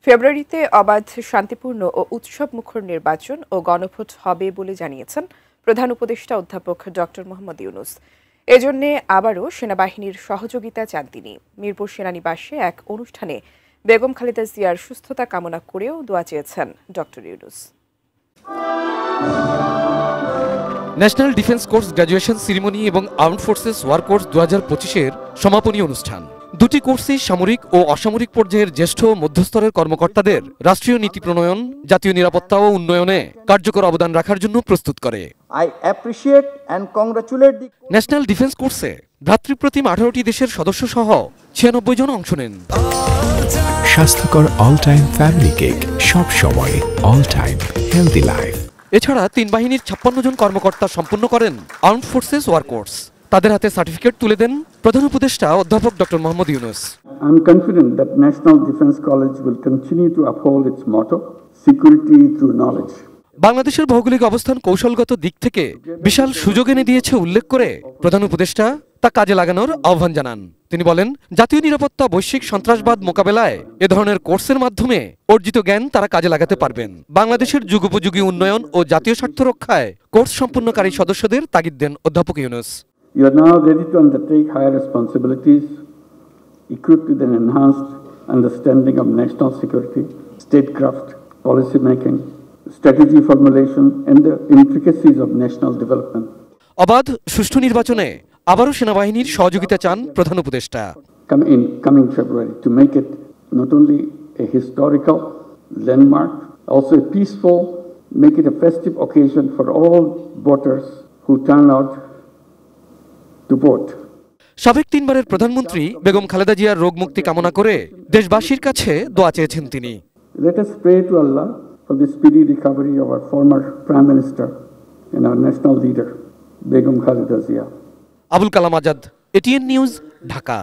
ফেব্রুয়ারিতে অবাধ, শান্তিপূর্ণ ও উৎসবমুখর নির্বাচন ও গণভোট হবে বলে জানিয়েছেন প্রধান উপদেষ্টা অধ্যাপক ডক্টর মোহাম্মদ ইউনূস। এজন্য আবারও সেনাবাহিনীর সহযোগিতা চান তিনি। মিরপুর সেনানিবাসে এক অনুষ্ঠানে বেগম খালেদা জিয়ার সুস্থতা কামনা করেও দোয়া চেয়েছেন doctor Yunus. National defence course graduation ceremony এবং আর্মড ফোর্সেস ওয়ার কোর্স 2025-এর সমাপনী অনুষ্ঠান। দুটি কোর্সই সামরিক ও অসামরিক পর্যায়ের জ্যেষ্ঠ মধ্যস্তরের কর্মকর্তাদের রাষ্ট্রীয় নীতি প্রণয়ন, জাতীয় নিরাপত্তা ও উন্নয়নে কার্যকর অবদান রাখার জন্য প্রস্তুত করে। ন্যাশনাল ডিফেন্স কোর্সে ভ্রাতৃপ্রতিম 18টি দেশের সদস্য সহ 96 জন অংশ নেন। স্বাস্থ্যকর অল টাইম ফ্যামিলি কেক, সব সময় অল টাইম হেলদি লাইফ। এছাড়া 3 বাহিনীর 56 জন কর্মকর্তা সম্পন্ন করেন আর্মড ফোর্সেস ওয়ার কোর্স। তাদের হাতে সার্টিফিকেট তুলে দেন প্রধান উপদেষ্টা অধ্যাপক doctor Mohammad Yunus. I am confident that National Defense College will continue to uphold its motto, security through knowledge. বাংলাদেশের ভৌগোলিক অবস্থান কৌশলগত দিক থেকে বিশাল সুযোগ এনে দিয়েছে উল্লেখ করে প্রধান উপদেষ্টা তা কাজে লাগানোর আহ্বান জানান। তিনি বলেন, জাতীয় নিরাপত্তা, বৈশ্বিক সন্ত্রাসবাদ মোকাবেলায় এ ধরনের কোর্সের মাধ্যমে অর্জিত জ্ঞান তারা কাজে লাগাতে পারবেন। বাংলাদেশের যুগোপযোগী উন্নয়ন ও জাতীয় স্বার্থ রক্ষায় কোর্স সম্পন্নকারী সদস্যদের তাগিদ দেন অধ্যাপক Yunus. You are now ready to undertake higher responsibilities, equipped with an enhanced understanding of national security, statecraft, policy making, strategy formulation, and the intricacies of national development. অবাধ, সুষ্ঠু নির্বাচনে আবারও সেনাবাহিনীর সহযোগিতা চান প্রধান উপদেষ্টা। Coming February to make it not only a historical landmark, also a peaceful, make it a festive occasion for all voters who turn out to vote. সাবেক 3 বারের প্রধানমন্ত্রী বেগম খালেদা জিয়ার রোগ মুক্তি কামনা করে দেশবাসীর কাছে দোয়া চেয়েছেন তিনি। Let us pray to Allah for the speedy recovery of our former Prime Minister and our national leader, Begum Khaleda Zia. Abul Kalam Azad, ATN news, Dhaka.